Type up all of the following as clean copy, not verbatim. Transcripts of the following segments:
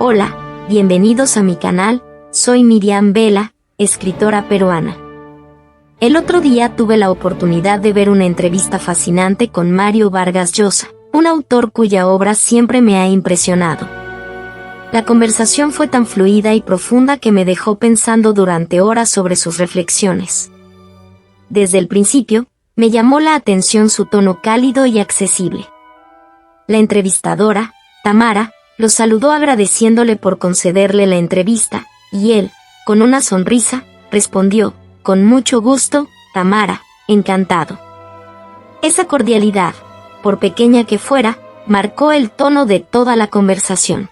Hola, bienvenidos a mi canal, soy Miriam Vela, escritora peruana. El otro día tuve la oportunidad de ver una entrevista fascinante con Mario Vargas Llosa, un autor cuya obra siempre me ha impresionado. La conversación fue tan fluida y profunda que me dejó pensando durante horas sobre sus reflexiones. Desde el principio, me llamó la atención su tono cálido y accesible. La entrevistadora, Tamara, lo saludó agradeciéndole por concederle la entrevista, y él, con una sonrisa, respondió, con mucho gusto, Tamara, encantado. Esa cordialidad, por pequeña que fuera, marcó el tono de toda la conversación.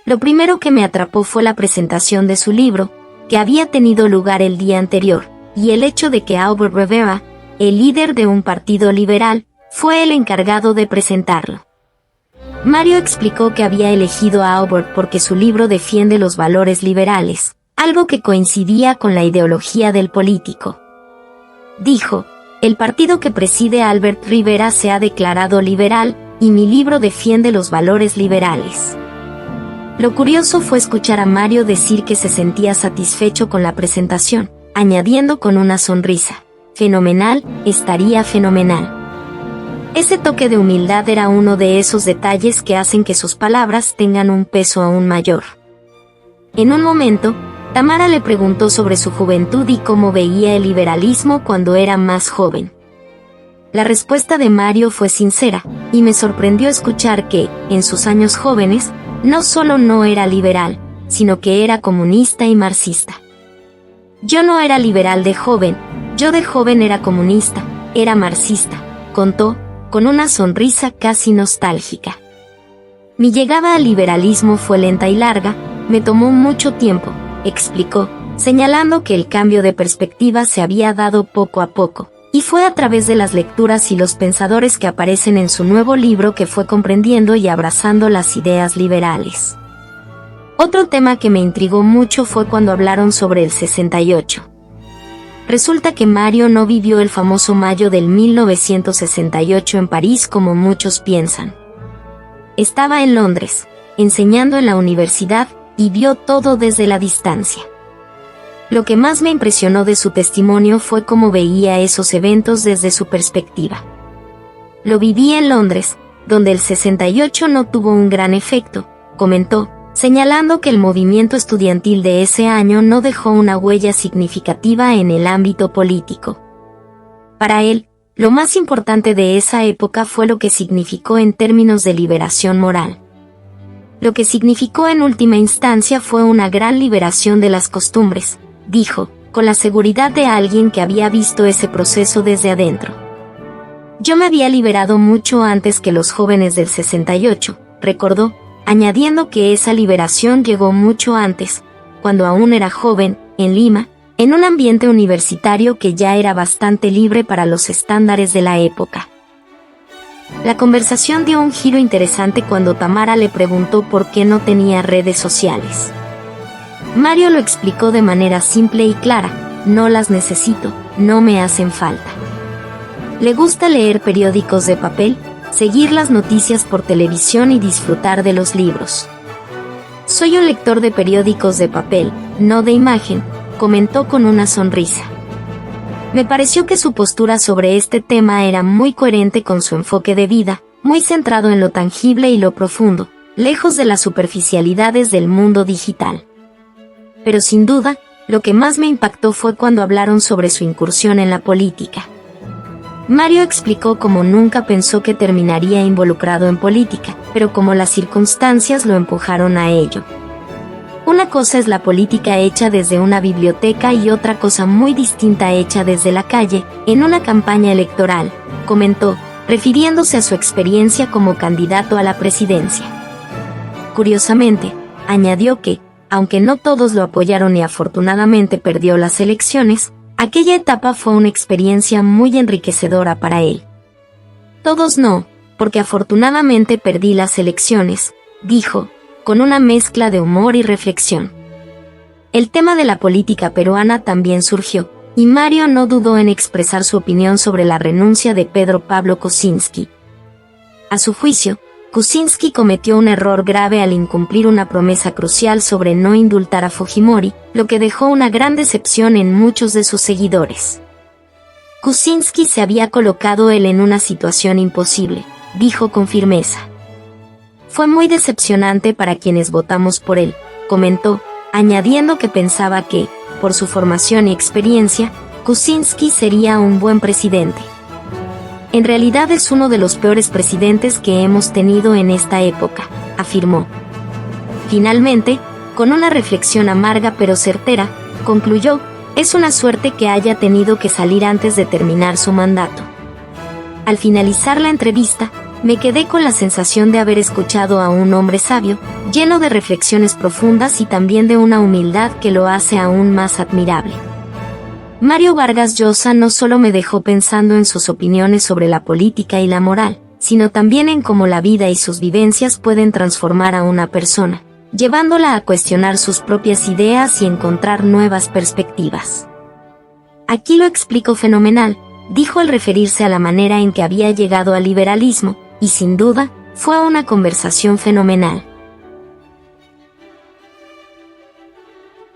Lo primero que me atrapó fue la presentación de su libro, que había tenido lugar el día anterior, y el hecho de que Albert Rivera, el líder de un partido liberal, fue el encargado de presentarlo. Mario explicó que había elegido a Albert porque su libro defiende los valores liberales, algo que coincidía con la ideología del político. Dijo, el partido que preside Albert Rivera se ha declarado liberal, y mi libro defiende los valores liberales. Lo curioso fue escuchar a Mario decir que se sentía satisfecho con la presentación, añadiendo con una sonrisa, fenomenal, estaría fenomenal. Ese toque de humildad era uno de esos detalles que hacen que sus palabras tengan un peso aún mayor. En un momento, Tamara le preguntó sobre su juventud y cómo veía el liberalismo cuando era más joven. La respuesta de Mario fue sincera, y me sorprendió escuchar que, en sus años jóvenes, no solo no era liberal, sino que era comunista y marxista. Yo no era liberal de joven, yo de joven era comunista, era marxista, contó, con una sonrisa casi nostálgica. Mi llegada al liberalismo fue lenta y larga, me tomó mucho tiempo, explicó, señalando que el cambio de perspectiva se había dado poco a poco, y fue a través de las lecturas y los pensadores que aparecen en su nuevo libro que fue comprendiendo y abrazando las ideas liberales. Otro tema que me intrigó mucho fue cuando hablaron sobre el 68. Resulta que Mario no vivió el famoso mayo del 1968 en París como muchos piensan. Estaba en Londres, enseñando en la universidad, y vio todo desde la distancia. Lo que más me impresionó de su testimonio fue cómo veía esos eventos desde su perspectiva. Lo viví en Londres, donde el 68 no tuvo un gran efecto, comentó, señalando que el movimiento estudiantil de ese año no dejó una huella significativa en el ámbito político. Para él, lo más importante de esa época fue lo que significó en términos de liberación moral. Lo que significó en última instancia fue una gran liberación de las costumbres, dijo, con la seguridad de alguien que había visto ese proceso desde adentro. Yo me había liberado mucho antes que los jóvenes del 68, recordó, añadiendo que esa liberación llegó mucho antes, cuando aún era joven, en Lima, en un ambiente universitario que ya era bastante libre para los estándares de la época. La conversación dio un giro interesante cuando Tamara le preguntó por qué no tenía redes sociales. Mario lo explicó de manera simple y clara, no las necesito, no me hacen falta. Le gusta leer periódicos de papel, seguir las noticias por televisión y disfrutar de los libros. Soy un lector de periódicos de papel, no de imagen, comentó con una sonrisa. Me pareció que su postura sobre este tema era muy coherente con su enfoque de vida, muy centrado en lo tangible y lo profundo, lejos de las superficialidades del mundo digital. Pero sin duda, lo que más me impactó fue cuando hablaron sobre su incursión en la política. Mario explicó cómo nunca pensó que terminaría involucrado en política, pero cómo las circunstancias lo empujaron a ello. Una cosa es la política hecha desde una biblioteca y otra cosa muy distinta hecha desde la calle, en una campaña electoral, comentó, refiriéndose a su experiencia como candidato a la presidencia. Curiosamente, añadió que, aunque no todos lo apoyaron y afortunadamente perdió las elecciones, aquella etapa fue una experiencia muy enriquecedora para él. Todos no, porque afortunadamente perdí las elecciones, dijo, con una mezcla de humor y reflexión. El tema de la política peruana también surgió, y Mario no dudó en expresar su opinión sobre la renuncia de Pedro Pablo Kuczynski. A su juicio, Kuczynski cometió un error grave al incumplir una promesa crucial sobre no indultar a Fujimori, lo que dejó una gran decepción en muchos de sus seguidores. Kuczynski se había colocado él en una situación imposible, dijo con firmeza. Fue muy decepcionante para quienes votamos por él, comentó, añadiendo que pensaba que, por su formación y experiencia, Kuczynski sería un buen presidente. En realidad es uno de los peores presidentes que hemos tenido en esta época, afirmó. Finalmente, con una reflexión amarga pero certera, concluyó, es una suerte que haya tenido que salir antes de terminar su mandato. Al finalizar la entrevista, me quedé con la sensación de haber escuchado a un hombre sabio, lleno de reflexiones profundas y también de una humildad que lo hace aún más admirable. Mario Vargas Llosa no solo me dejó pensando en sus opiniones sobre la política y la moral, sino también en cómo la vida y sus vivencias pueden transformar a una persona, llevándola a cuestionar sus propias ideas y encontrar nuevas perspectivas. Aquí lo explico fenomenal, dijo al referirse a la manera en que había llegado al liberalismo, y sin duda, fue una conversación fenomenal.